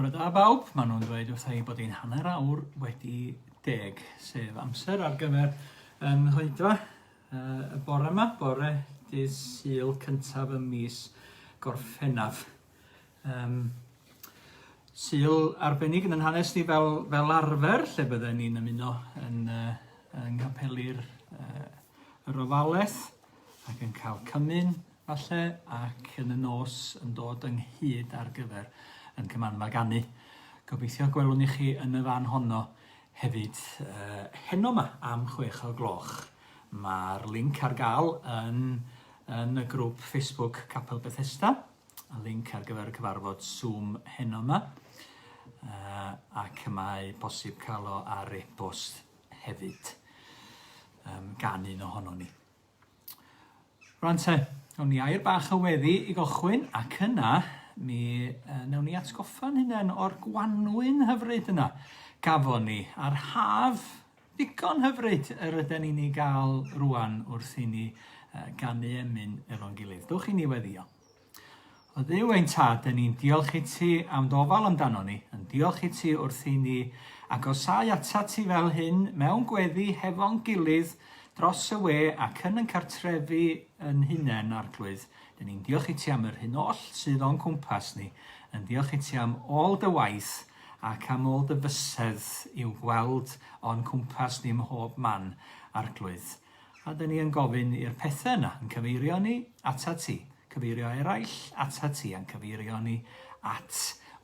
Bore da bawb, maen nhw'n dweud wrtha i bod hi'n hanner awr wedi 10, sef amser ar gyfer hoedfa y bore yma, bore dydd Sul cyntaf y mis Gorffennaf. Sul arbennig yn hanes ni fel arfer, lle bydden ni'n ymuno yn capelu'r yr ofalaeth ac yn cael cymyn falle, ac yn y nos yn dod ynghyd ar gyfer yn Cymanfa Ganu. Gobeithio gwelwn i chi yn y fan honno hefyd heno yma am 6:00. Mae'r linc ar gael yn y grŵp Facebook Capel Bethesda, y linc ar gyfer y cyfarfod Zoom heno yma, ac mae bosib cael o ar e-bost hefyd gan un ohono ni. Rwan te, nawn ni air bach o weddi i gochwyn, ac yna mi nawn ni atgoffa'n hunain o'r gwanwyn hyfryd yna gafon ni a'r haf ddigon hyfryd yr ydyn ni'n ei gael rwan wrth i ni ganu emyn efo'n gilydd. Dwch i ni weddio. O Dduw ein Tad, dyn ni'n diolch i ti am ddofal amdano ni, yn diolch i ti wrth i ni agosau ata ti fel hyn mewn gweddi hefo'n gilydd dros y we ac yn cartrefi yn hunain arglwydd. Dyn ni'n diolch i ti am yr hyn oll sydd o'n cwmpas ni. Yn diolch i ti am ôl dy waith ac am ôl dy fysedd i'w gweld o'n cwmpas ni mhob man arglwydd. A dyn ni yn gofyn i'r pethau yna yn cyfeirio ni ata ti. Cyfeirio eraill ata ti a'n cyfeirio ni at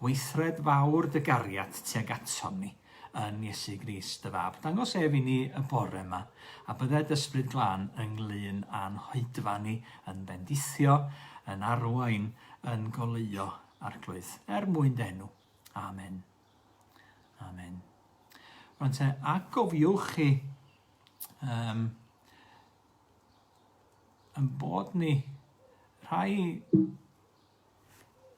weithred fawr dy gariad tuag atom ni yn Iesu Grist dy fab. Dangos ef i ni y bore yma, a bydded ysbryd glân ynglyn â'n hoedfa ni, yn bendithio, yn arwain, yn goleuo arglwydd, mwyn denw. Amen. Amen. Rwan te, a gofiwch chi yn bod ni rhai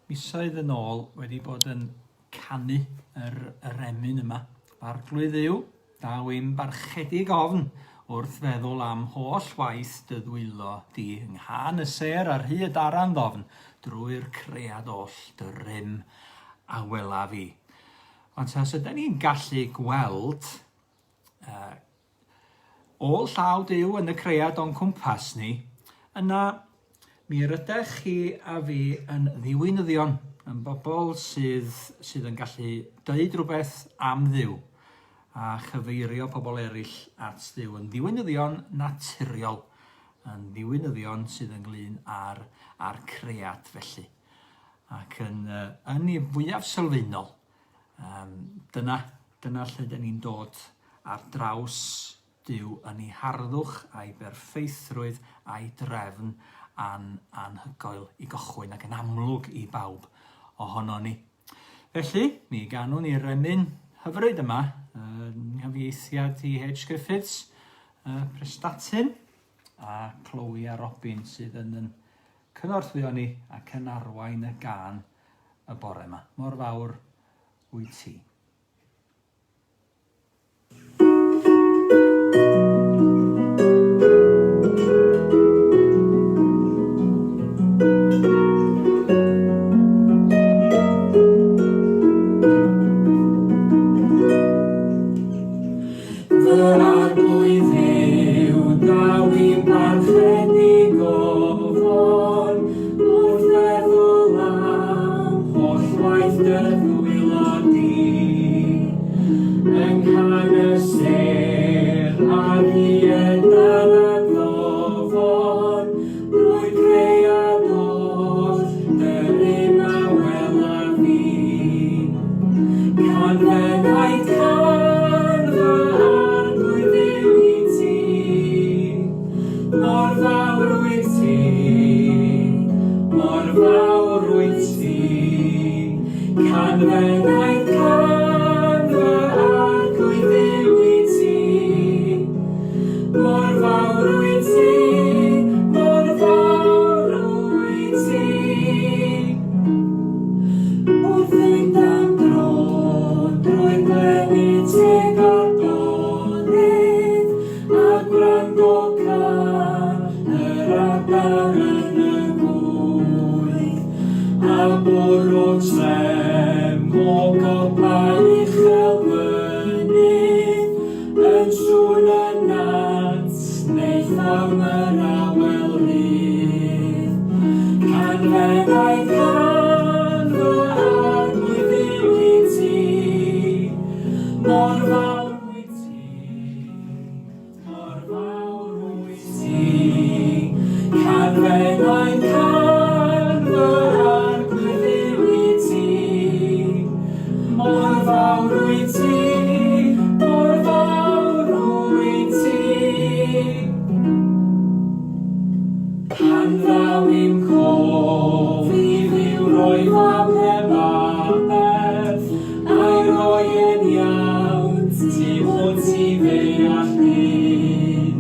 misoedd yn ôl wedi bod yn canu yr emyn yma. Arglwydd yw, daw i'n barchedig ofn wrth feddwl am holl waith dy ddwylo di ynghan y ser ar hyd aran ddofn drwy'r cread oll dy rym a wela fi. Ond os ydyn ni'n gallu gweld ôl llaw Duw yn y cread o'n cwmpas ni, yna mi rydych chi a fi yn ddiwinyddion, yn bobl sydd yn gallu dweud rhywbeth am Dduw a chyfeirio pobl eraill at Dduw, yn ddiwinyddion naturiol, yn ddiwinyddion sydd ynglyn â'r cread felly. Ac yn ei fwyaf sylfaenol, dyna lle dyn ni'n dod ar draws Duw yn ei harddwch a'i berffeithrwydd a'i drefn anhygoel i gochwyn ac yn amlwg i bawb ohono ni. Felly, mi ganwn ni'r emyn hyfryd yma, nghyfieithiad i H. Griffiths, Prestatyn, a Chloe a Robin sydd yn cynorthwyo ni ac yn arwain y gân y bore yma. Mor fawr wyt ti. Bwrw trem O gopau uchel mynydd, yn sŵn y nant, neu ffarmer awel rydd. Canfennau can fy arglwydd yw I ti, mor fawr wyt ti, mor fawr wyt ti. Canfennau can fy arglwydd yw I ti, mor fawr wyt ti, mor fawr wyt ti. Pan ddaw i'm cof I ddiw roi fam heb aberth, a'i roi yn iawn, ti fod ti ddeall hyn.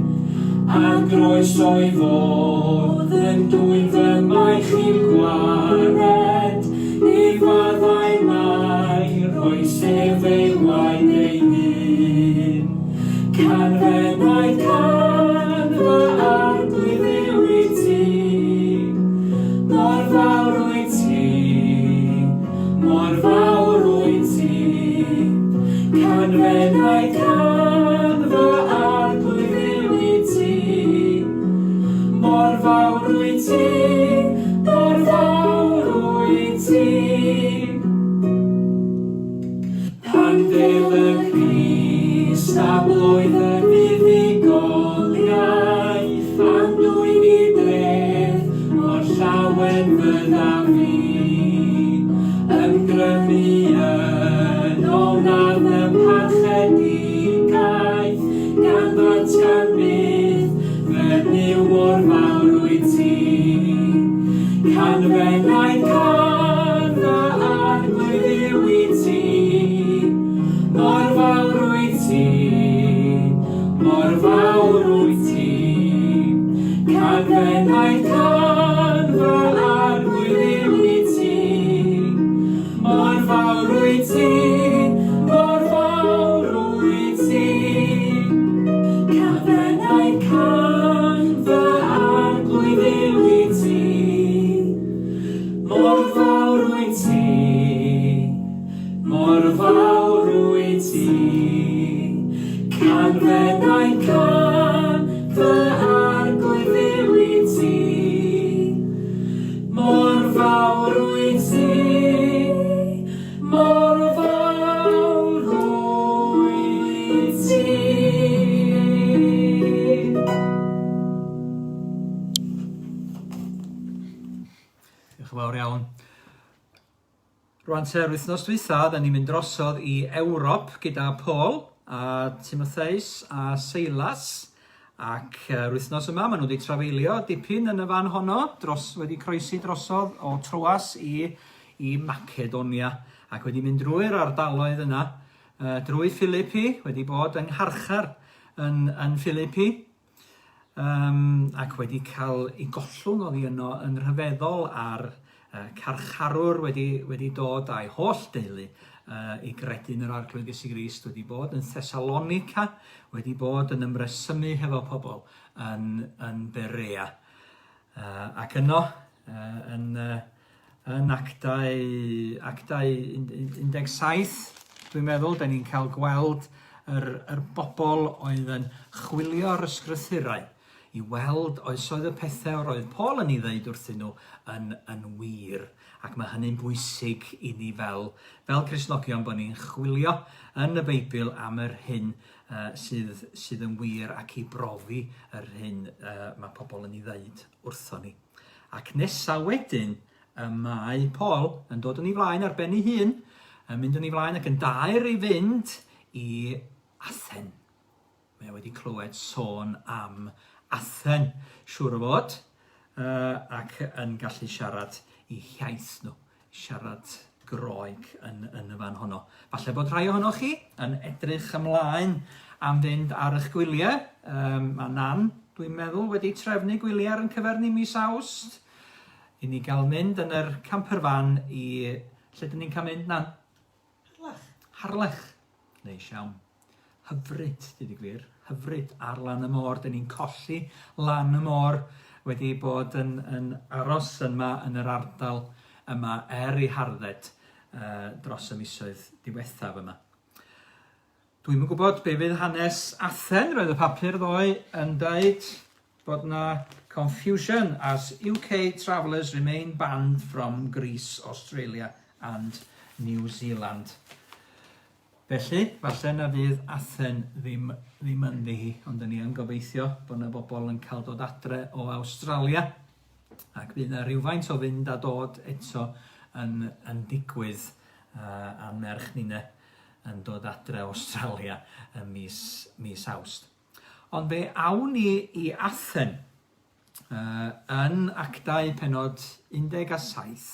A groeso I fod yn dwyn fy maich i'r gwared, I faddau mai rhoi sef ei waed ei hun. Canfennau can fy arglwydd yw I ti, mor fawr wyt ti, mor fawr wyt ti. Canfennau can fy arglwydd yw I ti, mor fawr wyt ti, mor fawr wyt ti. Pan ddil y Crist a blwydd y fuddugoliaeth, am dwyn I dreth o'r llawen fydda fi. Ymgrymu yn olaf y parchedigaeth, gan ddatganbydd fy niw mor fawr wyt ti. Canfennau can fy arglwydd yw I ti, mor fawr wyt ti, mor fawr wyt ti. Canfennau can fy arglwydd yw I ti, mor fawr wyt ti, mor fawr wyt ti. Canfennau can fy arglwydd yw I ti, mor fawr wyt ti, mor fawr wyt ti. Canfennau can fy arglwydd yw I ti, mor fawr wyt ti, mor fawr wyt ti. Diolch yn fawr iawn. Rwan te'r wythnos dwytha, da ni'n mynd drosodd I Ewrop gyda Paul a Timotheus a Silas. Ac yr wythnos yma, maen nhw wedi trafeilio dipyn yn y fan honno, wedi croesi drosodd o Troas I Macedonia. Ac wedi mynd drwy'r ardaloedd yna, drwy Philippi, wedi bod yng Ngharchar yn Philippi. Ac wedi cael ei gollwng oddi yno yn rhyfeddol ar carcharwr wedi dod a'i holl deulu I gredu'n yr arglwydd Iesu Grist, wedi bod yn Thessalonica, wedi bod yn ymresymu hefo pobl yn Berea. Ac yno, yn actau 17, dwi'n meddwl, da ni'n cael gweld yr bobl oedd yn chwilio'r ysgrythurau I weld oes oedd y pethau roedd Paul yn ei ddeud wrthyn nhw yn wir. Ac mae hynny'n bwysig I ni fel Cristnogion bod ni'n chwilio yn y Beibl am yr hyn sydd yn wir ac I brofi yr hyn mae pobl yn ei ddeud wrthon ni. Ac nesa wedyn, mae Paul yn dod yn ei flaen ar ben ei hun, yn mynd yn ei flaen ac yn dair I fynd I Athen. Mae wedi clywed sôn am Athen, siŵr o fod, ac yn gallu siarad I hiaith nhw, siarad Groeg yn y fan honno. Falle bod rhai ohonoch chi yn edrych ymlaen am fynd ar eich gwyliau. Mae Nan, dwi'n meddwl, wedi trefnu gwyliau ar yn cyfernu mis Awst. I ni gael mynd yn yr camperfan lle dyn ni'n cael mynd, Nan? Harlech. Neis iawn. Hyfryd, dydy gwir. Hyfryd ar lan y môr. Dyn ni'n colli lan y môr. Wedi bod yn aros yma yn yr ardal yma I hardded dros y misoedd diwethaf yma. Dwi'n yn gwybod be fydd hanes Athen, roedd y papur ddoe yn dweud bod na confusion as UK travellers remain banned from Greece, Australia and New Zealand. Felly, falle na fydd Athen ddim yn ddi, ond ni yn gobeithio bod yna bobl yn cael dod adre o Australia. Ac bydd yna rhywfaint o fynd a dod eto yn digwydd a'n merch ninne yn dod adre o Australia yn mis Awst. Ond fe awn ni i Athen yn Actau penod 17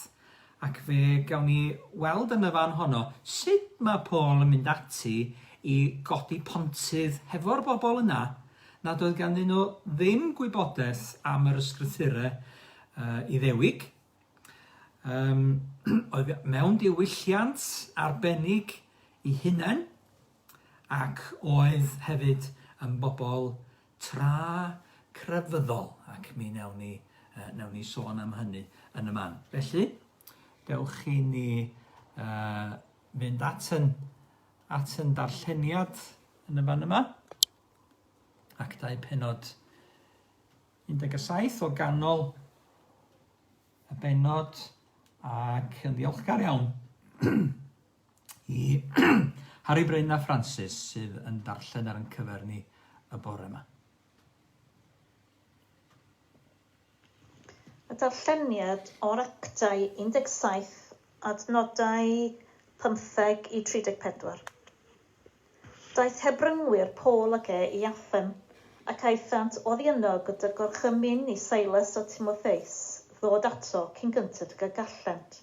ac fe gawn ni weld yn y fan honno sut mae Paul yn mynd ati i godi pontydd hefo'r bobl yna nad oedd ganddyn nhw ddim gwybodaeth am yr ysgrythurau Iddewig. Oedd mewn diwylliant arbennig ei hunain ac oedd hefyd yn bobl tra crefyddol ac mi newn ni sôn am hynny yn y man. Felly, dewch i ni fynd at yn darlleniad yn y fan yma. Actau penod 17 o ganol y benod ac yn ddiolchgar iawn i Harry Bryn a Francis sydd yn darllen ar yn cyfer ni y bore yma. Y darlleniad o'r Actau 17 adnodau 15 i 34. Daeth Hebryngwyr Paul ac i Athen ac aethant oddi yno gyda gorchymyn i Silas o Timotheus ddod ato cyn gyntaf y gallent.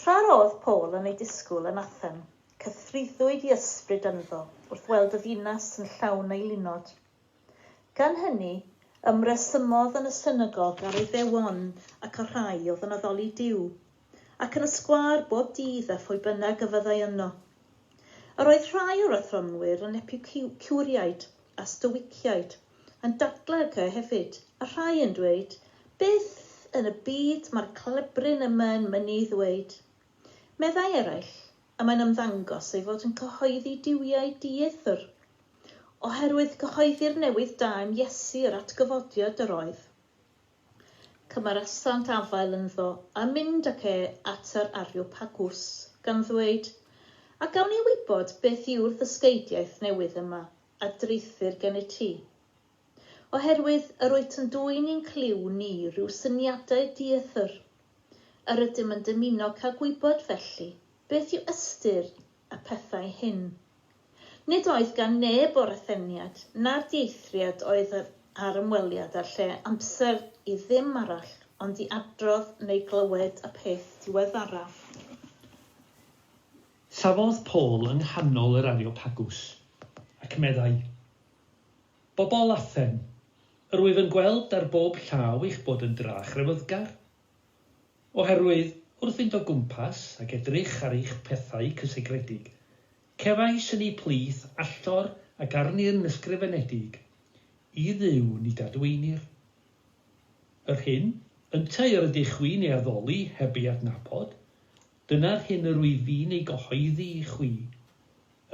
Tra'r oedd Paul yn ei disgwyl yn Athen, cythriddwyd i ysbryd ynddo wrth weld y ddinas yn llawn ei lunod. Gan hynny, ymresymodd yn y synagog ar ei ddewon ac ar rhai oedd yn addoli Duw, ac yn ysgwar bob dydd a phwy bynnag y fyddai yno. Yr oedd rhai o'r athronwyr yn epicwriaid a stowiciaid, yn datblyg hefyd, a rhai yn dweud, beth yn y byd mae'r clebryn yma yn mynd i ddweud. Meddai eraill, a mae'n ymddangos ei fod yn cyhoeddi diwiau dieithr, oherwydd cyhoeddi'r newydd da am Iesu yr atgyfodiad yr oedd. Cymerasant afael ynddo a mynd ac at yr Areopagus, gan ddweud, a gawn ni wybod beth yw'r ddysgeidiaeth newydd yma a dreithir gen i ti. Oherwydd yr wyt yn dwy'n i'n cliw ni rhyw syniadau dieithr, yr ydym yn dymuno cael gwybod felly beth yw ystyr y pethau hyn. Nid oedd gan neb o'r atheniad na'r dieithriad oedd ar ymweliad ar lle amser i ddim arall, ond i adrodd neu glywed y peth diweddaraf. Safodd Paul yng nghanol yr Areopagus ac meddai, bobl Athen, yr wyf yn gweld ar bob llaw eich bod yn drach rewyddgar. Oherwydd, wrth fynd o gwmpas ac edrych ar eich pethau cysegredig, cefais yn ei plith allor ac arni'r ysgrifenedig, i ddiw nid adweinir. Yr hyn, yntau yr ydych chwi'n ei addoli heb ei adnabod, dyna'r hyn yr wyf fi'n ei gyhoeddi i chwi,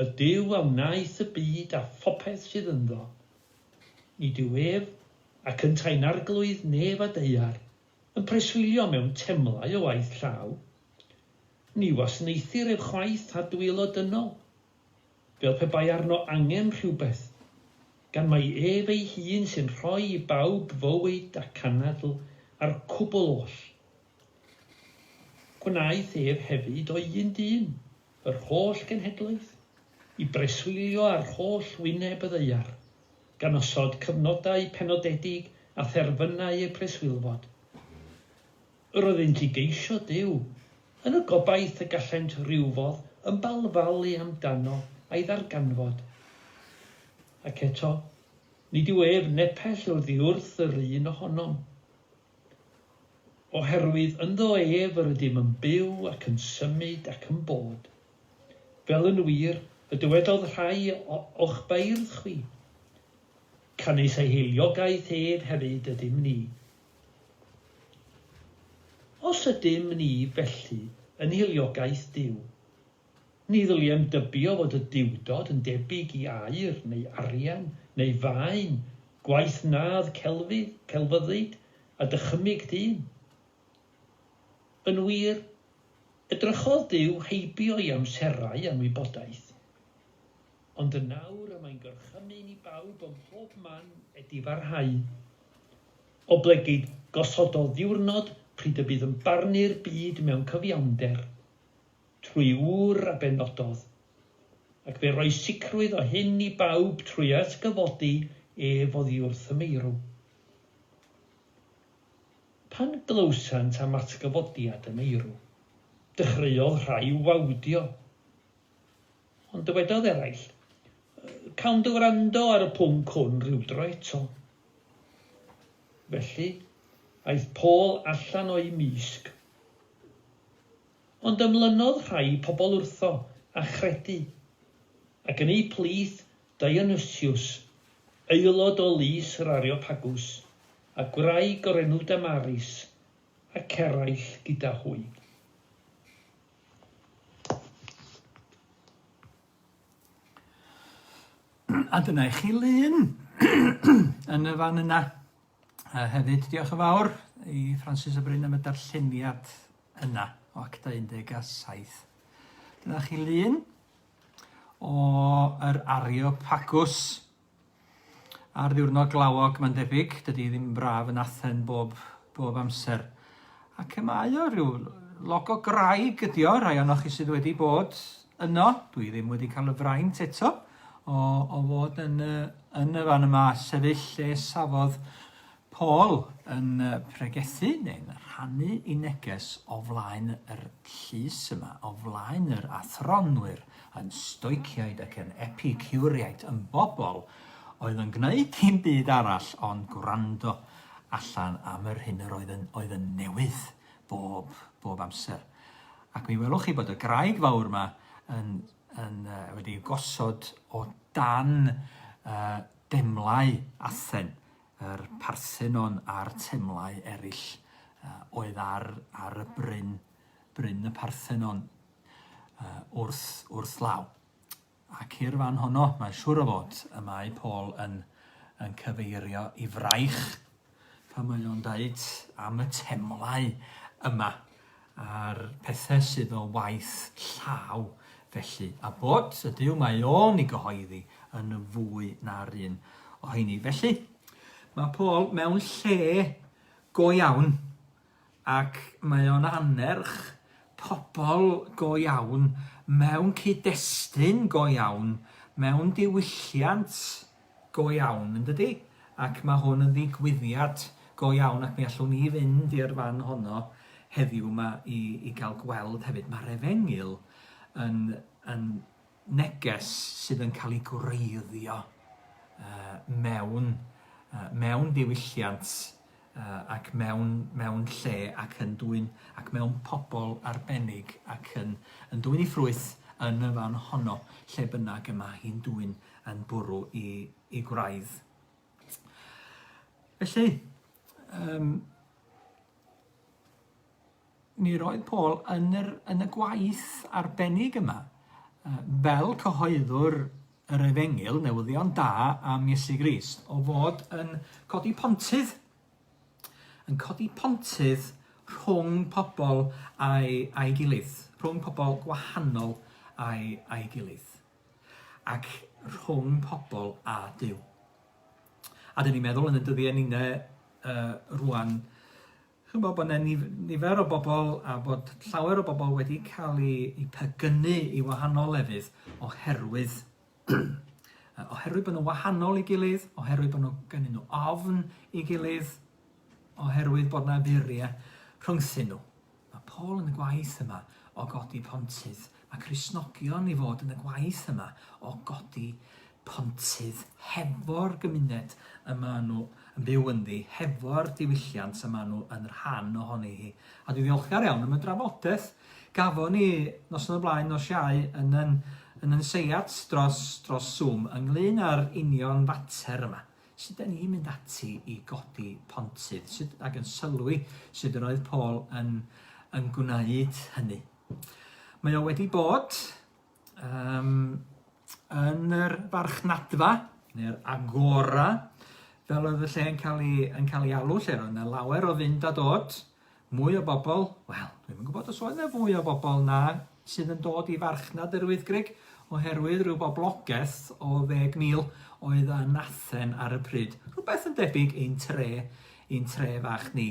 y Duw a wnaeth y byd a phopeth sydd ynddo. Nid yw ef ac yn tain arglwydd neb a deiar, yn preswylio mewn temlau o waith llaw. Ni wasneithir e'r chwaith a dwylo dynol, fel pe bai arno angen rhywbeth, gan mai ef ei hun sy'n rhoi i bawb fywyd ac anadl ar cwbl oll. Gwnaeth ef hefyd o un dyn, yr holl genhedlaeth, i breswylio ar holl wyneb y ddeiar, gan osod cyfnodau penodedig a therfynau eu preswylfod. Roeddent i geisio Duw, yn y gobaith y gallent rhywfodd yn balfalu amdano a'i ddarganfod. Ac eto, nid yw ef nepell oddi wrth yr un ohonom. Oherwydd ynddo ef yr ydym yn byw ac yn symud ac yn bod. Fel yn wir, y dywedodd rhai o'ch beirdd chwi. Canis ei heiliogaeth ef hefyd ydym ni. Os ydym ni felly yn hiliogaeth Duw. Ni ddyliem dybio fod y diwdod yn debyg i aur neu arian neu faen, gwaith nadd celfyddyd a dychymyg dyn. Yn wir, edrychodd Duw heibio i amserau am wybodaeth. Ond y nawr y mae'n gorchymyn i bawb ym mhob man wedi farhau. Oblegid gosododd ddiwrnod pryd y bydd yn barnu'r byd mewn cyfiawnder, trwy wr a benododd, ac fe roi sicrwydd o hyn i bawb trwy atgyfodi ef oddi wrth y meirw. Pan glywsant am atgyfodiad y meirw, dechreuodd rhai wawdio. Ond dywedodd eraill, cawn dy wrando ar y pwnc hwn rhywdro eto. Felly, aeth Paul allan o'i misg. Ond ymlynodd rhai pobl wrtho a chredu, ac yn ei plith Dionysius, aelod o lys yr Areopagus, a gwraig o'r enw Damaris, ac eraill gyda hwy. A dyna i chi lun yn y fan yna. Hefyd, diolch yn fawr i Francis y Bryn am y darlleniad yna o Acta 17. Dyna chi lun o yr Areopagus ar ddiwrnod glawog, mae'n debyg, dydy ddim braf yn Athen bob amser. Ac y mae o ryw logo graig ydi o, rai o'noch chi sydd wedi bod yno. Dwi ddim wedi cael y fraint eto o fod yn y fan yma, sefyll lle safodd Paul yn pregethu neu'n rhannu ei neges o flaen yr llys yma, o flaen yr athronwyr yn stoiciaid ac yn epicuriaid, yn bobl oedd yn gwneud dim byd arall ond gwrando allan am yr hyn yr oedd yn newydd bob amser. Ac mi welwch chi bod y graig fawr yma wedi gosod o dan demlau Athen, yr Parthenon a'r temlau eraill oedd ar y bryn y Parthenon wrth law. Ac i'r fan honno, mae'n siŵr o fod y mae Paul yn cyfeirio i fraich pan mae o'n dweud am y temlau yma a'r pethau sydd o waith llaw felly, a bod y Duw mae o'n ei gyhoeddi yn fwy na'r un o heini. Felly, mae Paul mewn lle go iawn ac mae o'n anerch pobl go iawn mewn cyd-destun go iawn, mewn diwylliant go iawn, yn dydi? Ac mae hwn yn ddigwyddiad go iawn ac mi allwn ni fynd i'r fan honno heddiw yma i gael gweld hefyd. Mae'r Efengil yn neges sydd yn cael ei gwreiddio mewn diwylliant ac mewn lle ac yn dwyn ac mewn pobl arbennig ac yn dwyn ei ffrwyth yn y fan honno lle bynnag yma hi'n dwyn yn bwrw i gwraidd. Felly, mi roedd Paul yn y gwaith arbennig yma fel cyhoeddwr yr Efengil, newyddion da am Iesu Grist, o fod yn codi pontydd. Yn codi pontydd rhwng pobl a'i gilydd, rhwng pobl gwahanol a'i gilydd, ac rhwng pobl a Duw. A dyn ni'n meddwl yn y dyddiau ninau rwan, chi'n bod bod nifer o bobl a bod llawer o bobl wedi cael eu pegynnu i wahanol lefydd oherwydd bod nhw'n wahanol i gilydd, oherwydd bod nhw gennyn nhw ofn i gilydd, oherwydd bod yna furiau rhwngthyn nhw. Mae Paul yn y gwaith yma o godi pontydd. Mae Cristnogion i fod yn y gwaith yma o godi pontydd hefo'r gymuned yma nhw yn byw ynddi, hefo'r diwylliant yma nhw yn rhan ohoni hi. A dwi'n ddiolchgar iawn am y drafodaeth gafon ni nos yn y blaen nos Iau yn seiat dros Zoom ynglyn â'r union fater yma. Sut da ni'n mynd ati i godi pontydd ac yn sylwi sut yr oedd Paul yn gwneud hynny. Mae o wedi bod yn yr farchnadfa, neu'r agora, fel oedd y lle yn cael ei alw, lle oedd yna lawer o fynd a dod, mwy o bobl, wel, dwi'n yn gwybod os oedd yna fwy o bobl na sydd yn dod i farchnad yr Wyddgrug, oherwydd rhyw boblogaeth o 10,000 oedd yn Athen ar y pryd. Rhywbeth yn debyg i'n tre fach ni.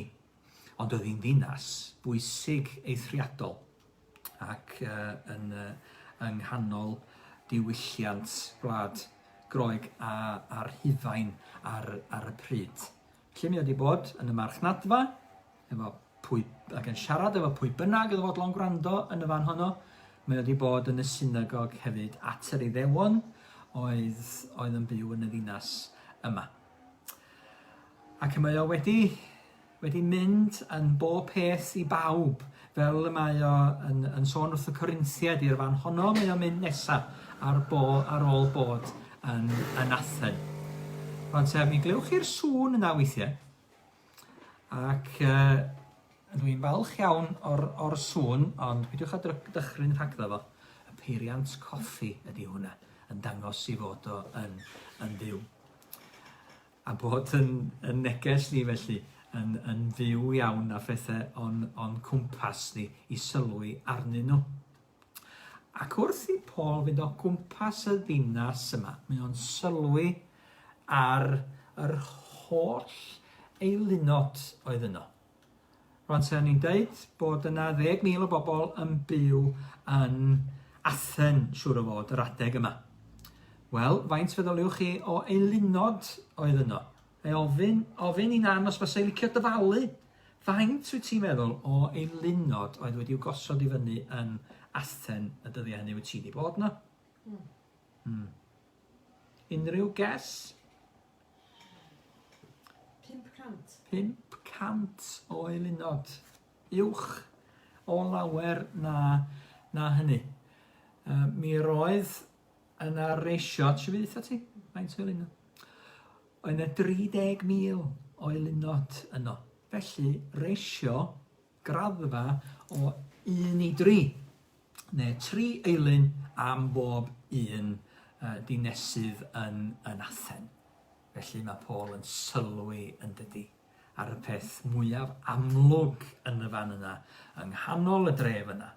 Ond oedd hi'n ddinas bwysig eithriadol ac yng nghanol diwylliant Gwlad Groeg a'r Hufain ar y pryd. Felly mi wedi bod yn y marchnadfa, ac yn siarad efo pwy bynnag oedd fodlon gwrando yn y fan honno. Mae wedi bod yn y synagog hefyd at yr Iddewon oedd yn byw yn y ddinas yma. Ac mae o wedi mynd yn bob peth i bawb, fel mae o yn sôn wrth y Corinthiaid i'r fan honno, mae o'n mynd nesaf ar ôl bod yn Athen. Rwan mi glywch chi'r sŵn yna weithiau, ac dwi'n falch iawn o'r sŵn, ond peidiwch â dychryn rhagddo fo. Y peiriant coffi ydy hwnna, yn dangos i fod o yn fyw. A bod yn neges ni felly, yn fyw iawn a phethau o'n cwmpas ni i sylwi arnyn nhw. Ac wrth i Paul fynd o gwmpas y ddinas yma, mae o'n sylwi ar yr holl eilunod oedd yno. Rwan se ni'n deud bod yna 10,000 o bobl yn byw yn Athen, siŵr o fod, yr adeg yma. Wel, faint feddyliwch chi o eilunod oedd yno? Ei ofyn i nan os fasai licio dyfalu. Faint wyt ti'n meddwl o eilunod oedd wedi'w gosod i fyny yn Athen y dyddiau hynny wyt ti wedi bod yno? Unrhyw guess? 500 o eilunod. Uwch o lawer na hynny. Mi roedd yna reisio, ti fydd eitha ti? Faint o eilunod? Oedd yna 30,000 o eilunod yno. Felly, reisio graddfa o 1 i 3, neu 3 eilun am bob un dinesydd yn Athen. Felly mae Paul yn sylwi yn dydi ar y peth mwyaf amlwg yn y fan yna, yng nghanol y dref yna.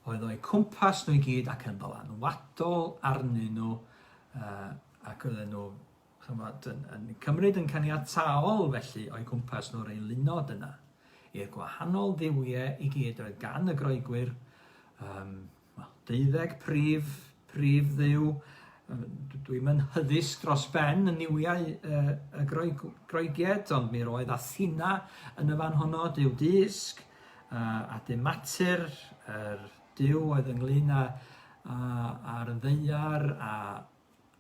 Oedd o'i cwmpas nhw i gyd ac yn dylanwadol arnyn nhw, ac oedden nhw yn cymryd yn caniataol felly o'i cwmpas nhw'r eilunod yna i'r gwahanol dduwiau i gyd oedd gan y groegwyr, 12 prif dduw. Dwi'n yn hyddys dros ben y niwiau y Groegiad, ond mi roedd Athena yn y fan honno, diw disg, a Demeter, yr diw oedd ynglyn â'r ddeiar,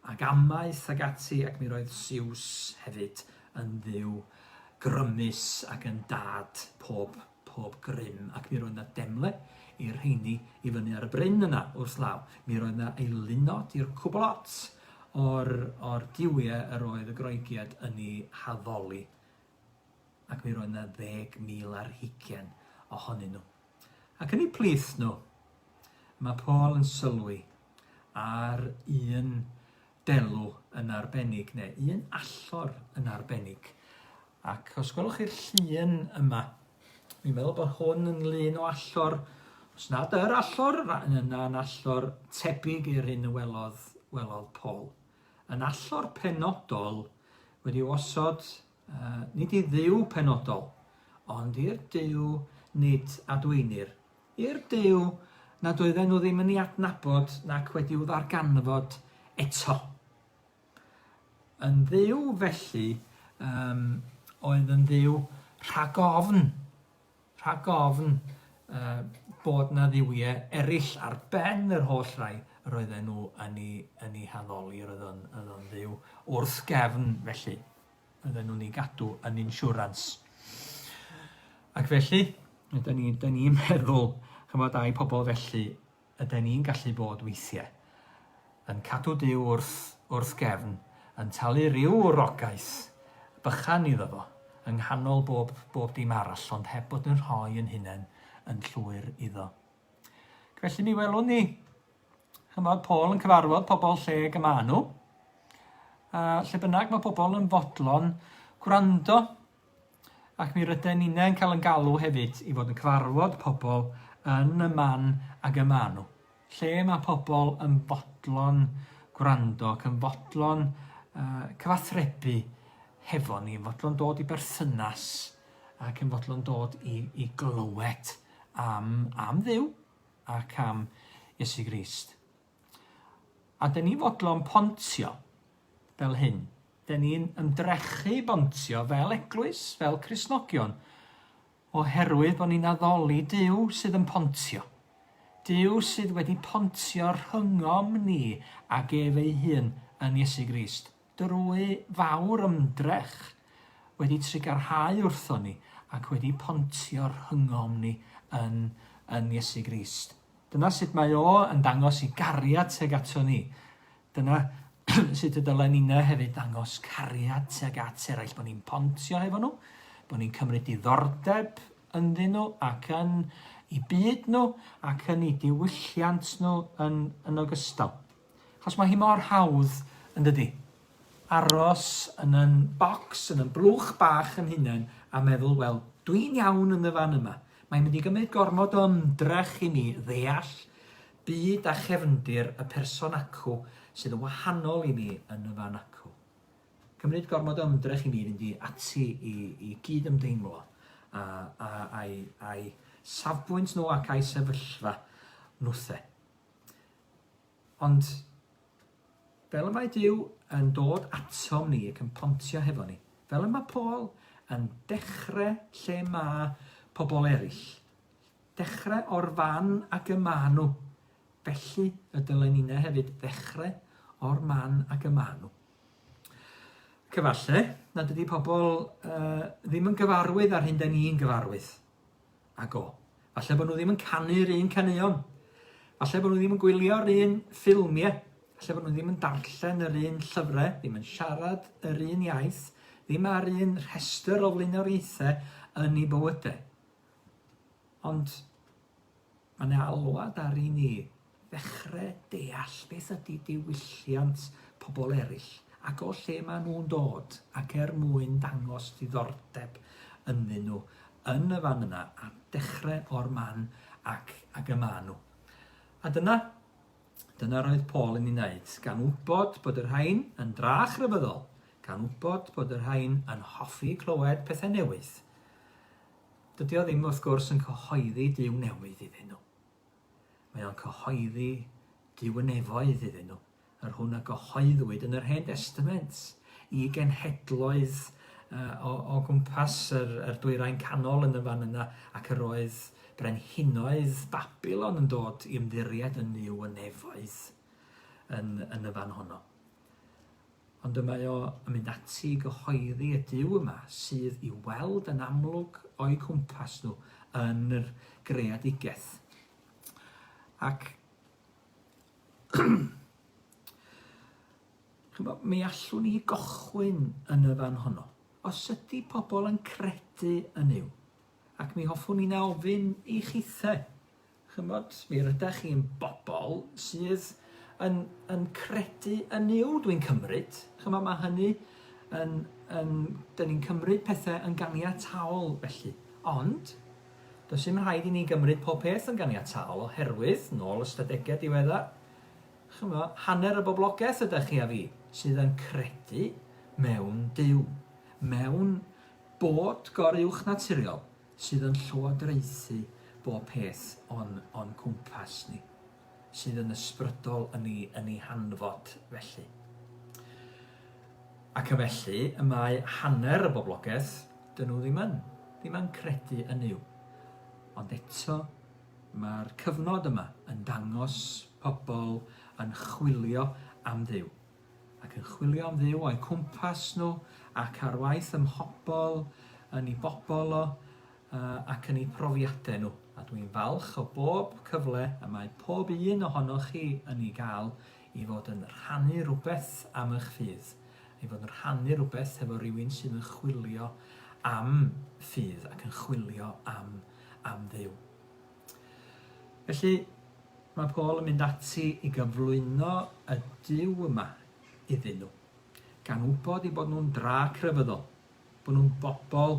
ag amaeth ag ati, ac mi roedd Zeus hefyd yn ddiw grymus ac yn dad pob grym, ac mi roedd yna demle i'r rheini i fyny ar y bryn yna wrth law. Mi roedd yna eilunod i'r cwblot o'r diwiau yr oedd y Groegiad yn ei haddoli. Ac mi roedd yna 10,000 ar 20 ohonyn nhw. Ac yn eu plith nhw, mae Paul yn sylwi ar un delw yn arbennig, neu un allor yn arbennig. Ac os gwelwch chi'r llun yma, mi'n meddwl bod hwn yn lun o allor, os nad yr allor, yna'n allor tebyg i'r hyn y welodd Paul. Yn allor penodol wedi osod, nid i dduw penodol, ond i'r diw nid adweinir. I'r diw nad oedden nhw ddim yn ei adnabod nac wedi'w ddarganfod eto. Yn dduw felly, oedd yn dduw rhagofn bod na dduwiau eraill ar ben yr holl rai roedden nhw yn ei haddoli. Roedd o'n dduw wrth gefn felly. Roedden nhw'n ei gadw yn insiwrans. Ac felly, ydyn ni'n meddwl, chymod ai pobl felly, ydyn ni'n gallu bod weithiau yn cadw Duw wrth gefn, yn talu ryw rogaeth, bychan iddo fo, yng nghanol bob dim arall, ond heb bod yn rhoi yn hunain yn llwyr iddo. Felly mi welwn ni, chymod, Paul yn cyfarfod pobl lle y maen nhw. Lle bynnag mae pobl yn fodlon gwrando. Ac mi rydyn ni'n cael yn galw hefyd i fod yn cyfarfod pobl yn y man ac y maen nhw. Lle mae pobl yn fodlon gwrando ac yn fodlon cyfathrebu hefo ni, yn fodlon dod i berthynas ac yn fodlon dod i glywed am Dduw ac am Iesu Grist. A dyn ni fodlon pontio fel hyn. Dyn ni'n ymdrechu bontio fel eglwys, fel Cristnogion, oherwydd bod ni'n addoli Duw sydd yn pontio. Duw sydd wedi pontio rhyngom ni ag ef ei hun yn Iesu Grist. Drwy fawr ymdrech wedi trigarhau wrtho ni ac wedi pontio rhyngom ni yn Iesu Grist. Dyna sut mae o yn dangos i gariad tuag ato ni. Dyna sut y dylen ni'n hefyd dangos cariad tuag at eraill, bod ni'n pontio hefo nhw, bod ni'n cymryd diddordeb ynddyn nhw ac yn eu byd nhw ac yn eu diwylliant nhw yn ogystal. Achos mae hi mor hawdd yn dydi. Aros yn yn bocs, yn yn blwch bach yn hunain a meddwl, wel, dwi'n iawn yn y fan yma. Mae'n mynd i gymryd gormod o ymdrech i mi ddeall byd a chefndir y person acw sydd yn wahanol i mi yn y fan acw. Cymryd gormod o ymdrech i mi fynd i ati i gyd ymdeimlo a'i safbwynt nhw ac a'i sefyllfa nhwthe. Ond fel y mae Duw yn dod atom ni ac yn pontio hefo ni, fel y mae Paul yn dechrau lle mae pobl eraill. Dechrau o'r fan ac y man nhw. Felly y dylen ni'n hefyd dechrau o'r man ac y man nhw. Cyfalle, nad ydy pobl ddim yn gyfarwydd ar hyn da ni'n gyfarwydd. Ag o. Falle bod nhw ddim yn canu'r un caneuon. Falle bod nhw ddim yn gwylio'r un ffilmiau. Falle bod nhw ddim yn darllen yr un llyfrau, ddim yn siarad yr un iaith, ddim ar un rhestr o flaenoriaethau yn ei bywydau. Ond mae yna alwad ar i ni ddechrau deall beth ydy diwylliant pobl eraill ac o lle maen nhw'n dod ac mwyn dangos diddordeb ynddyn nhw yn y fan yna a dechrau o'r man ac y man nhw. A dyna roedd Paul yn ei wneud, gan wybod bod yr rhain yn drach rybyddol, gan wybod bod yr rhain yn hoffi clywed pethau newydd. Dydy o ddim wrth gwrs yn cyhoeddi Duw newydd iddyn nhw. Mae o'n cyhoeddi Duw y nefoedd iddyn nhw. Yr hwn a gyhoeddwyd yn yr Hen Testament i genhedloedd o gwmpas yr dwyrain canol yn y fan yna ac yr oedd brenhinoedd Babylon yn dod i ymddiried yn Duw y nefoedd yn y fan honno. Ond mae o yn mynd ati i gyhoeddi y Duw yma sydd i weld yn amlwg o'i cwmpas nhw yn yr greadigaeth. Ac mi allwn ni gochwyn yn y fan honno. Os ydy pobl yn credu yn Duw, ac mi hoffwn ni'n ofyn i chithau. Mi rydych chi'n bobl sydd yn credu yn Duw, dwi'n cymryd. Mae hynny dyn ni'n cymryd pethau yn ganiataol felly. Ond, does ddim rhaid i ni gymryd pob peth yn ganiataol oherwydd, nôl ystadegau diweddar, hanner y boblogaeth ydych chi a fi sydd yn credu mewn Duw, mewn bod goruwch naturiol sydd yn llywodraethu bob peth o'n cwmpas ni, sydd yn ysbrydol yn ei hanfod felly. Ac felly, y mae hanner y boblogaeth, dyn nhw ddim yn credu yn Duw. Ond eto, mae'r cyfnod yma yn dangos pobl yn chwilio am Dduw. Ac yn chwilio am Dduw o'i cwmpas nhw ac ar waith ymhobol yn ei bobl o ac yn ei profiadau nhw. A dwi'n falch o bob cyfle a mae pob un ohonoch chi yn ei gael i fod yn rhannu rhywbeth am eich ffydd. I fod yn rhannu rhywbeth efo rhywun sydd yn chwilio am ffydd ac yn chwilio am Dduw. Felly, mae Paul yn mynd ati i gyflwyno y Duw yma iddyn nhw. Gan wybod i bod nhw'n dra crefyddol, bod nhw'n bobl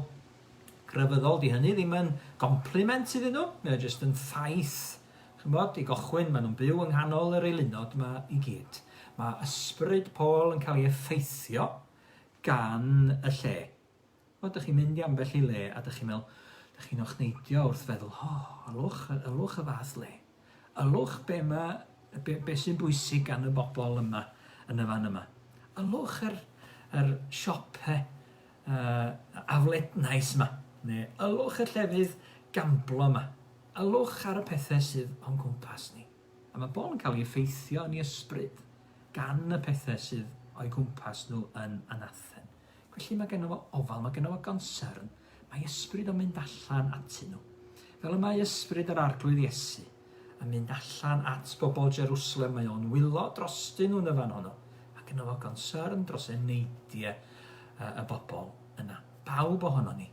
crefyddol. Di hynny ddim yn compliment iddyn nhw, mae jyst yn ffaith. Chymod, i gochwyn, maen nhw'n byw yng nghanol yr eilunod yma i gyd. Mae ysbryd Paul yn cael ei effeithio gan y lle. Ydych chi'n mynd i ambell i le a ydych chi'n meddwl, ydych chi'n o'ch neidio wrth feddwl, ylwch y fath le. Ylwch be sy'n bwysig gan y bobl yma yn y fan yma. Ylwch yr siopau aflednais yma, neu ylwch y llefydd gamblo yma. Ylwch ar y pethau sydd o'n gwmpas ni. A mae Paul yn cael ei effeithio yn ei ysbryd gan y pethau sydd o'i gwmpas nhw yn Anathen. Felly mae gennym fo ofal, mae gennym fo gonsern. Mae ysbryd o'n mynd allan atyn nhw. Fel y mae ysbryd yr arglwydd Iesu yn mynd allan at bobl Jerusalem, mae o'n wylo drostyn nhw'n y fan honno. Mae gennym fo gonsern dros y neidiau y bobl yna. Pawb ohono ni.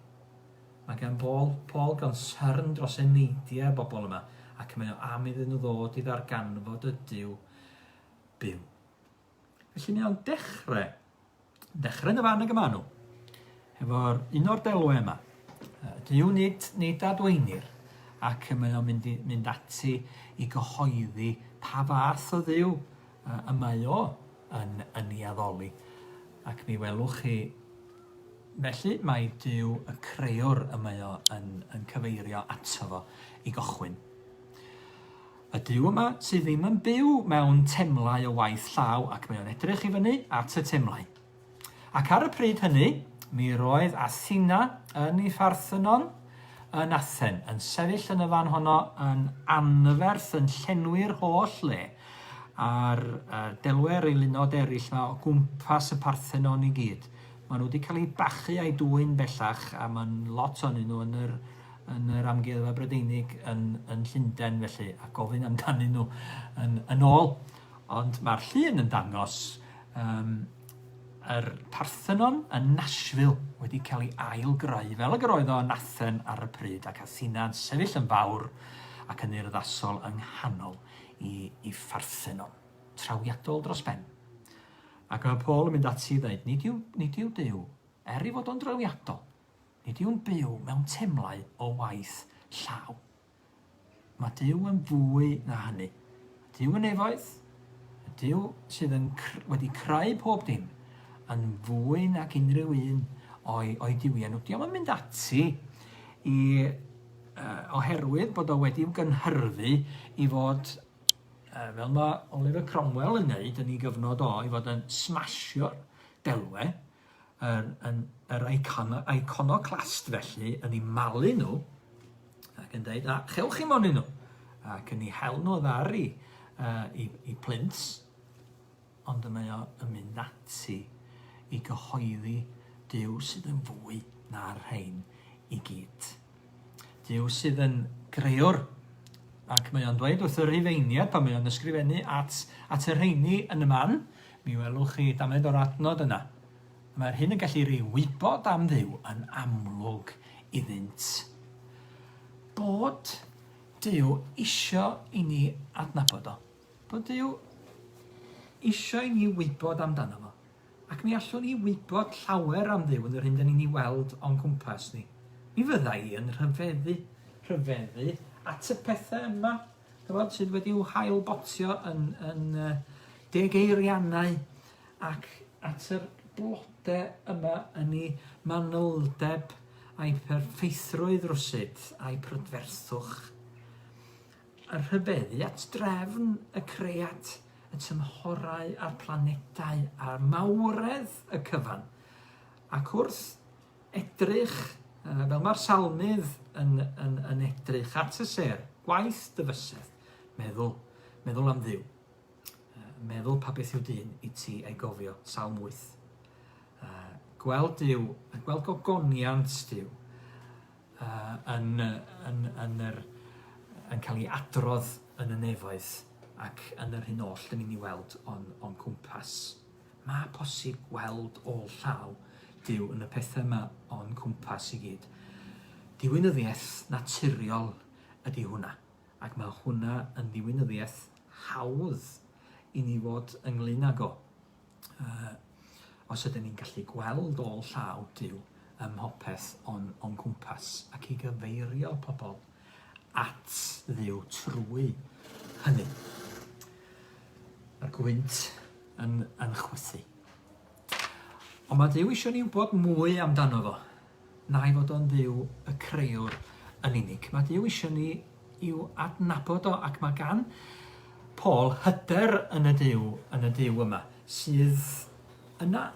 Mae gen Paul gonsern dros y neidiau y bobl yma ac mae o am iddyn nhw ddod i ddarganfod y Duw byw. Felly mae o'n dechrau yn y fan y gymanw, efo'r un o'r delwau yma. Dyw nid adweinir, ac mae o'n mynd ati i gyhoeddi pa fath o dduw y mae o yn ei addoli. Ac mi welwch chi, felly mae Dyw y creuwr y mae o yn cyfeirio ato fo i gychwyn. Y Duw yma sydd ddim yn byw mewn temlau o waith llaw ac mae o'n edrych i fyny at y temlau. Ac ar y pryd hynny, mi roedd Athena yn ei Pharthenon yn Athen, yn sefyll yn y fan honno yn anferth, yn llenwi'r holl le, a'r delwyr eilunod eraill yma o gwmpas y Parthenon i gyd. Maen nhw wedi cael eu bachu a'i dwy'n bellach, a mae'n lot ohonyn nhw yn yr amgueddfa Brydeinig yn Llundain felly, a gofyn amdanyn nhw yn ôl. Ond mae'r llun yn dangos yr Parthenon yn Nashville wedi cael ei ailgreu fel y gyroedd o yn Athen ar y pryd, ac Athena yn sefyll yn fawr ac yn urddasol yng nghanol i Pharthenon, trawiadol dros ben. Ac mae Paul yn mynd ati i ddweud, nid yw Duw, i fod o'n drawiadol, nid yw'n byw mewn temlau o waith llaw. Mae Duw yn fwy na hynny. Duw yn efoedd, Duw sydd wedi creu pob dim, yn fwy nag unrhyw un o'i diwiau nhw. Diolch yn mynd ati oherwydd bod o wedi gynhyrfu i fod, fel mae Oliver Cromwell yn neud yn ei gyfnod i fod yn smasio'r delwau, yr iconoclast felly, yn ei malu nhw, ac yn dweud, chewch chi monyn nhw, ac yn ei hel nhw ddari i plints, ond mae o yn mynd ati i gyhoeddi Duw sydd yn fwy na'r rhain i gyd. Duw sydd yn greuwr, ac mae o'n dweud wrth yr Rhufeiniad pan mae o'n ysgrifennu at y rheini yn y man, mi welwch chi damed o'r adnod yna. Mae'r hyn yn gallu rei wybod am Dduw yn amlwg iddynt. Bod Duw isio i ni adnabod o. Bod Duw isio i ni wybod amdano fo. Ac mi allwn ni wybod llawer am Dduw yn yr hyn da ni'n ei weld o'n cwmpas ni. Mi fydda i yn rhyfeddu at y pethau yma, sydd wedi'w hailbotio yn degeiriannau, ac at yr blodau yma yn ei manyldeb a'i perffeithrwydd rwsyd a'i prydferthwch. Yr rhyfeddu at drefn y cread, y tymhorau a'r planedau a'r mawredd y cyfan. Ac wrth edrych, fel mae'r salmydd yn edrych at y ser, gwaith dyfysedd, meddwl am Dduw. Meddwl pa beth yw dyn i ti ei gofio, Salm 8. Gweld Duw, gweld gogoniant Duw yn cael ei adrodd yn y nefoedd ac yn yr hyn oll dyn ni'n ei weld o'n cwmpas. Mae posib gweld ôl llaw Duw yn y pethau yma o'n cwmpas i gyd. Diwinyddiaeth naturiol ydy hwnna. Ac mae hwnna yn ddiwinyddiaeth hawdd i ni fod ynglyn ag o. Os ydym ni'n gallu gweld ôl llaw Duw ym mhopeth o'n cwmpas ac i gyfeirio pobl at Dduw trwy hynny. Mae'r gwynt yn chwythu. Ond mae Duw eisiau ni wybod mwy amdano fo, na i fod o'n Dduw y creuwr yn unig. Mae Duw eisiau ni i'w adnabod o, ac mae gan Paul hyder yn y Duw yma, sydd yna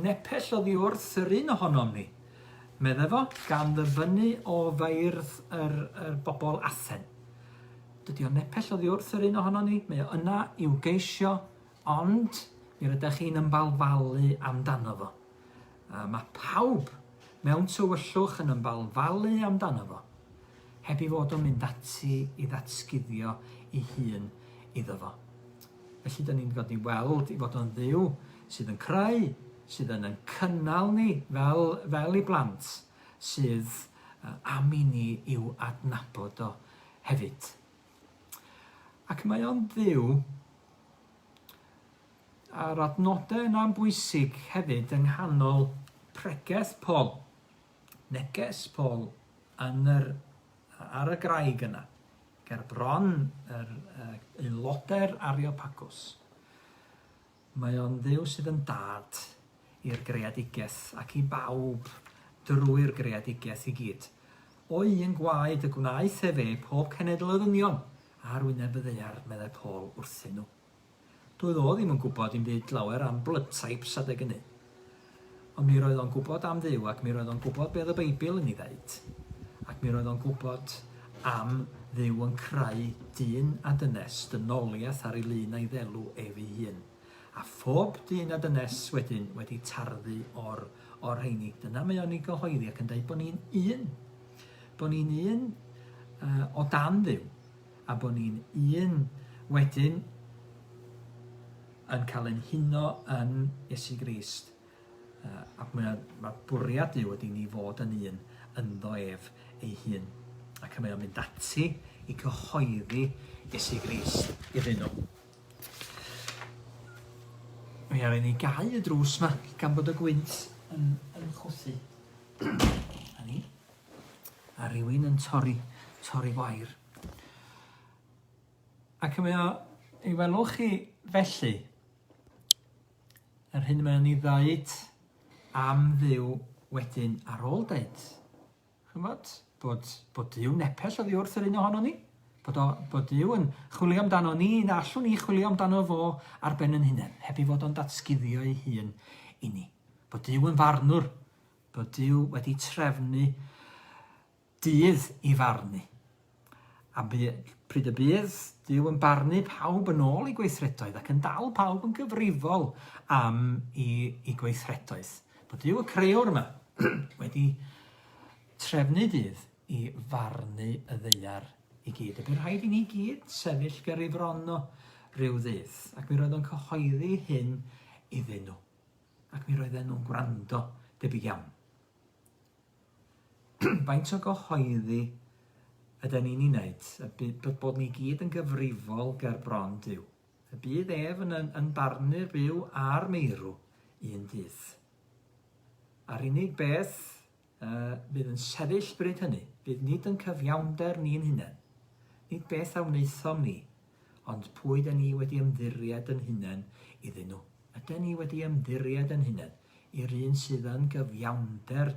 nepell oddi wrth yr un ohonom ni. Medde fo, gan ddyfynu o feirdd yr bobl Athen. Dydy o nepell oddi wrth yr un ohonom ni, mae o yna i'w geisio, ond mi rydych chi'n ymbalfalu amdano fo. Mae pawb mewn tywyllwch yn ymbalfalu amdano fo, heb i fod o'n mynd ati i ddatguddio ei hun iddo fo. Felly, dyn ni'n god i weld i fod o'n Dduw sydd yn creu, sydd yn cynnal ni fel ei blant, sydd am i ni i'w adnabod o hefyd. Ac mae o'n Dduw, a'r adnodau yna'n bwysig hefyd yng nghanol pregeth Paul, neges Paul ar y graig yna, ger bron yr aelodau'r Areopagos. Mae o'n Dduw sydd yn dad i'r greadigaeth ac i bawb drwy'r greadigaeth i gyd. O un gwaed y gwnaeth fe pob cenedl y ddynion a'r wyneb y ddaear, meddai Paul wrthyn nhw. Doedd o ddim yn gwybod i'n byd lawer am blood types adeg ynny. Ond mi roedd o'n gwybod am Dduw, ac mi roedd o'n gwybod beth y Beibl yn ei ddeud. Ac mi roedd o'n gwybod am Dduw yn creu dyn a dynes, dynoliaeth ar ei lun a'i ddelw ef ei hun. A phob dyn a dynes wedyn wedi tarddu o'r rheini. Dyna mae o'n ei gyhoeddi ac yn dweud bod ni'n un. Bod ni'n un o dan Dduw. A bod ni'n un wedyn yn cael ein huno yn Iesu Grist. Ac mae bwriad Duw wedi ni fod yn un ynddo ef ei hun. Ac mae o'n mynd ati i gyhoeddi Iesu Grist iddyn nhw. Mi ar ein i gau y drws yma, gan bod y gwynt yn chwthu. A rhywun yn torri gwair. Ac mae o, ei welwch chi felly, yr hyn mae'n ei ddweud am Dduw wedyn ar ôl deud. Chymod, bod Duw nepell oddi wrth yr un ohono ni, bod Duw yn chwilio amdano ni, na allwn ni chwilio amdano fo ar ben yn hunain, heb i fod o'n datguddio ei hun i ni. Bod Duw yn farnwr, bod Duw wedi trefnu dydd i farnu. A pryd y bydd Duw yn barnu pawb yn ôl i gweithredoedd ac yn dal pawb yn gyfrifol am i gweithredoedd. Bod Duw y creuwr yma wedi trefnu dydd i farnu y ddaear i gyd. A bydd rhaid i ni gyd sefyll ger ei fron o ryw ddydd. Ac mi roedd o'n cyhoeddi hyn iddyn nhw. Ac mi roedden nhw'n gwrando debyg iawn. Faint o gyhoeddi ydyn ni'n ei wneud, bod ni gyd yn gyfrifol ger bron Duw. Y bydd ef yn barnu'r byw a'r meirw un dydd. A'r unig beth bydd yn sefyll bryd hynny, bydd nid yn cyfiawnder ni'n hunain, nid beth a wnaethom ni, ond pwy dyn ni wedi ymddiried yn hunain iddyn nhw. Ydyn ni wedi ymddiried yn hunain i'r un sydd yn gyfiawnder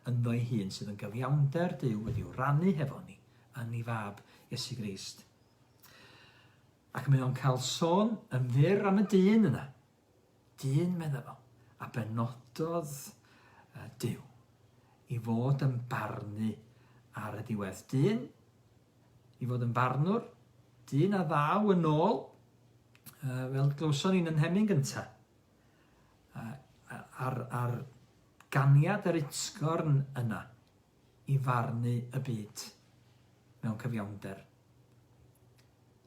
ynddo ei hun, sydd yn gyfiawnder Duw wedi'w rannu hefo ni yn ei fab Iesu Grist. Ac mae o'n cael sôn yn fyr am y dyn yna. Dyn, meddwl fo, a benododd Duw i fod yn barnu ar y diwedd. Dyn i fod yn barnwr, dyn a ddaw yn ôl, fel glywson ni'n nhemyn gyntaf, ar ganiad yr utsgorn yna i farnu y byd mewn cyfiawnder.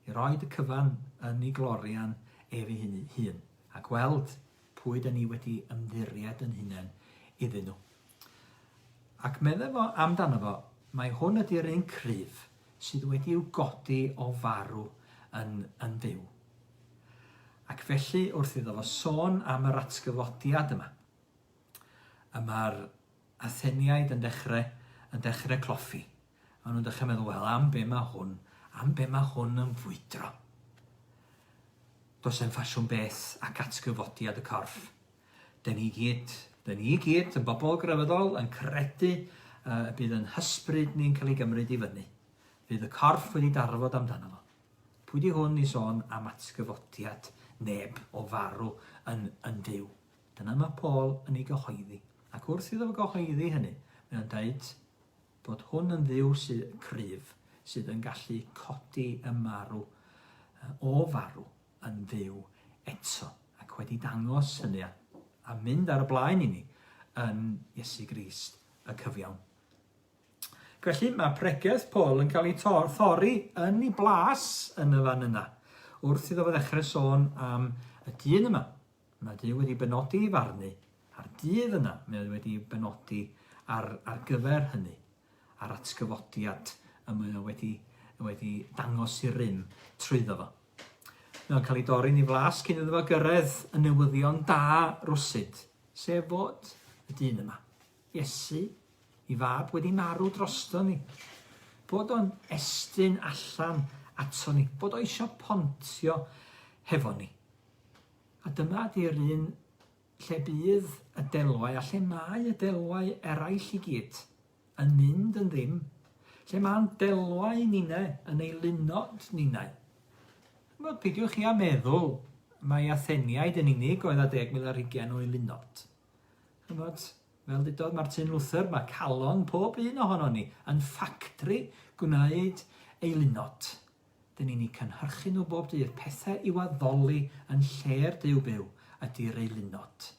I roed y cyfan yn ei glorian ef ei hun, a gweld pwy dyn ni wedi ymddiried yn hunain iddyn nhw. Ac meddwl fo amdano fo, mae hwn ydy'r un cryf sydd wedi i'w godi o farw yn fyw. Ac felly wrth iddo fo sôn am yr atgyfodiad yma, mae'r Atheniaid yn dechrau cloffi. Maen nhw'n dechrau meddwl, wel, am be mae hwn yn fwydro. Does e'n ffasiwn beth ac atgyfodiad y corff. Dyn ni gyd yn bobl grefyddol yn credu bydd yn hysbryd ni'n cael ei gymryd i fyny. Bydd y corff wedi darfod amdano fo. Pwy di hwn i sôn am atgyfodiad neb o farw yn fyw? Dyna mae Paul yn ei gyhoeddi. Ac wrth iddo fo gyhoeddi hynny, mae'n dweud bod hwn yn dduw cryf sydd yn gallu codi y marw o farw yn fyw eto, ac wedi dangos hynny a mynd ar y blaen i ni yn Iesu Grist y cyfiawn. Felly mae pregaeth Paul yn cael ei thorri yn ei blas yn y fan yna, wrth iddo fo ddechrau sôn am y dyn yma. Mae Duw wedi benodi i farnu a'r dydd yna mae wedi benodi ar gyfer hynny, a'r atgyfodiad y mae wedi dangos i rym trwyddo fo. Mae'n cael ei dorri'n ei flas cyn iddo fo gyrraedd y newyddion da rwsyd, sef fod y dyn yma, Iesu, ei fab wedi marw drosto ni. Bod o'n estyn allan ato ni, bod o eisiau pontio hefo ni. A dyma di'r un lle bydd y delwau, a lle mae y delwau eraill i gyd yn mynd yn ddim, lle mae'n delwau ninnau yn ei lunod ninnau. Peidiwch chi a meddwl mae Atheniaid yn unig oedd â 10,000 o'i lunod. Fel dudodd Martin Luther, mae calon pob un ohono ni yn ffactri gwneud ei lunod. Dyn ni'n ei cynhyrchu nhw bob dydd, pethau i'w addoli yn lle'r Duw byw ydy'r ei lunod.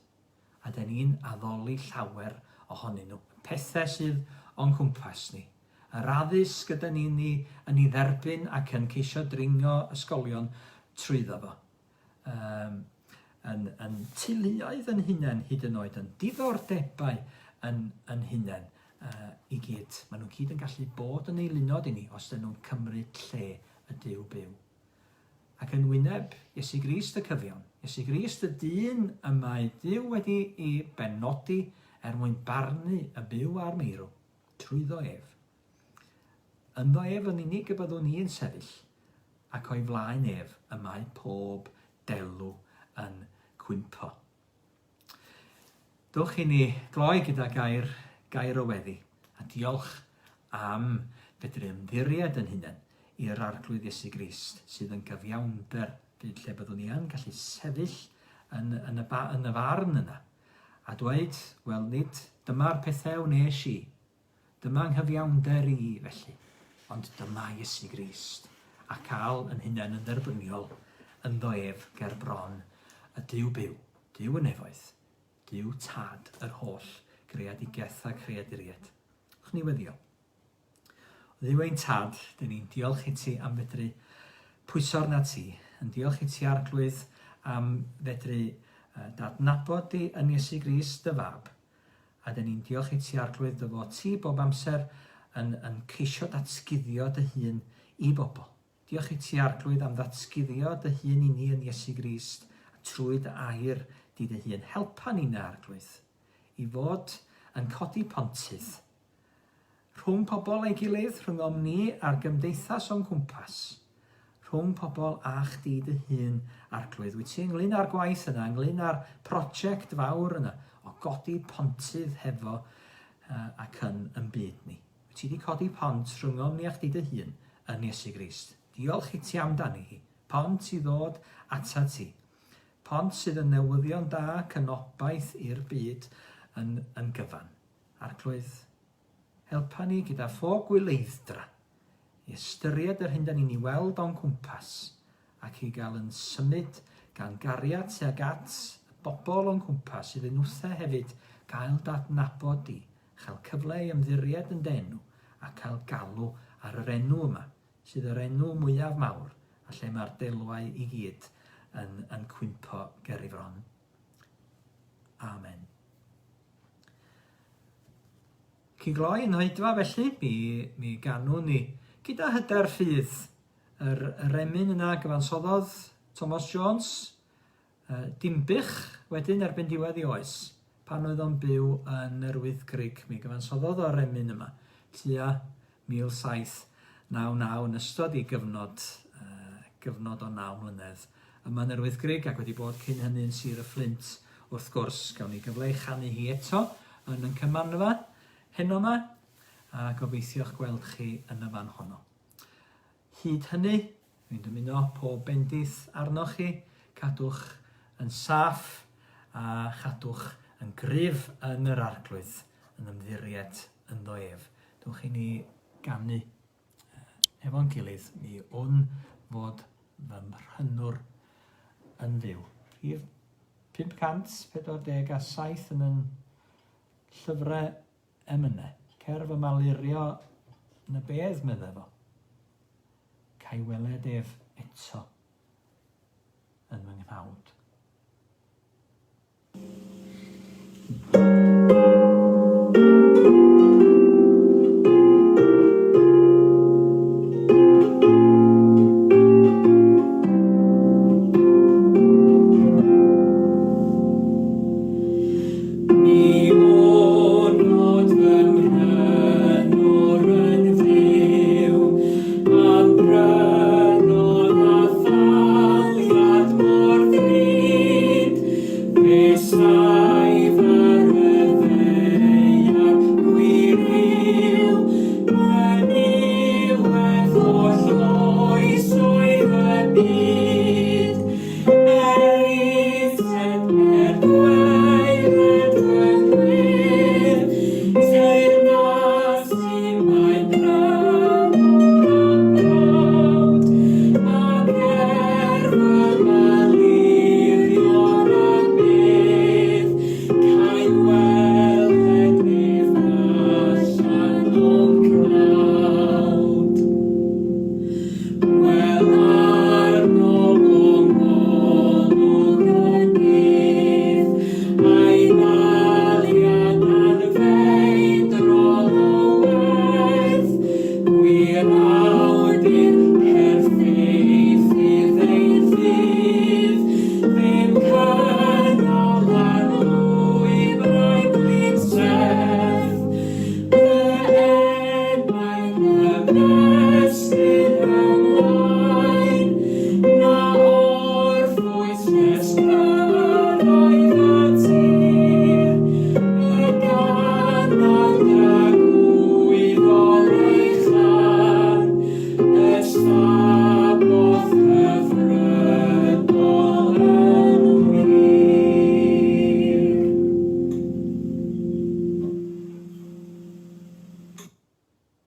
A dyn ni'n addoli llawer ohonyn nhw. Pethau sydd o'n cwmpas ni. Yr addysg gyda ni'n ei dderbyn ac yn ceisio dringo ysgolion trwyddo fo. Yn teuluoedd yn hunain hyd yn oed, yn diddordebau yn hunain i gyd. Maen nhw gyd yn gallu bod yn ei lunod i ni os dyn nhw'n cymryd lle y Duw byw. Ac yn wyneb Iesu Grist y cyfiawn, Iesu Grist y dyn yma Duw wedi ei benodi mwyn barnu y byw a'r meirw trwyddo ef. Ynddo ef yn unig y byddwn ni yn sefyll, ac o'i flaen ef y mae pob delw yn cwympo. Dwch i ni gloi gyda gair o weddi, a diolch am fedru ymddiried yn hunain i'r arglwydd Iesu Grist sydd yn gyfiawnder byd lle byddwn ni yn gallu sefyll yn y farn yna a dweud, wel nid dyma'r pethau wnes i, dyma nghyfiawnder i felly, ond dyma Iesu Grist, a cael yn hunain yn dderbyniol ynddo ef ger bron y Duw byw, Duw y nefoedd, Duw tad yr holl greadigaeth a creaduriaid. Chwch ni weddio. Dduw ein tad, dyn ni'n diolch i ti am fedru pwyso arna ti, yn diolch i ti arglwydd am fedru dadnabod di yn Iesu Grist dy fab, a dyn ni'n diolch i ti arglwydd dy fod ti bob amser yn ceisio datguddio dy hun i bobl. Diolch i ti arglwydd am ddatguddio dy hun i ni yn Iesu Grist trwy dy air di dy hun. Helpa ni'n arglwydd i fod yn codi pontydd rhwng pobl ei gilydd, rhwng ni a'r gymdeithas o'n cwmpas, rhwng pobl a chdi dy hun arglwydd. Wyt ti ynglyn â'r gwaith yna, ynglyn â'r prosiect fawr yna o godi pontydd hefo ac yn byd ni. Wyt ti wedi codi pont rhwng ni a chdi dy hun yn Iesu Grist. Diolch i ti amdani hi. Pont i ddod ata ti. Pont sydd yn newyddion da cynobaeth i'r byd yn gyfan. Arglwydd, helpa ni gyda ffog gwyleiddra i ystyried yr hyn da ni'n ei weld o'n cwmpas ac i gael yn symud gan gariad tuag at y bobl o'n cwmpas sydd yn wthau hefyd gael dadnabod di, chael cyfle i ymddiried yn denw a cael galw ar yr enw yma sydd yr enw mwyaf mawr a lle mae'r delwau i gyd yn cwympo ger i fron. Amen. Cyn gloi yn oedfa felly, mi ganwn ni Gyda hyder ffydd, yr remyn yna gyfansoddodd Thomas Jones, Dimbych wedyn erbyn diwedd ei oes, pan oedd o'n byw yn yr Wyddgrug. Mi gyfansoddodd o'r remyn yma, tua 1799 yn ystod ei gyfnod o 9 mlynedd yma yn yr Wyddgrug, ac wedi bod cyn hynny yn Sir y Fflint. Wrth gwrs, gawn ni gyfle i chanu hi eto yn y cymanfa heno yma, a gobeithio'ch gweld chi yn y fan honno. Hyd hynny, dwi'n dymuno pob bendith arnoch chi, cadwch yn saff a chadwch yn gryf yn yr arglwydd yn ymddiried ynddo ef. Dwch i ni ganu efo'n gilydd, mi wn fod fy mrhynwr yn fyw. Rhif 547 yn yn llyfrau emynau. Cerf y malirio yn y bedd, medde fo. Cai weled ef eto yn fy nghnawd.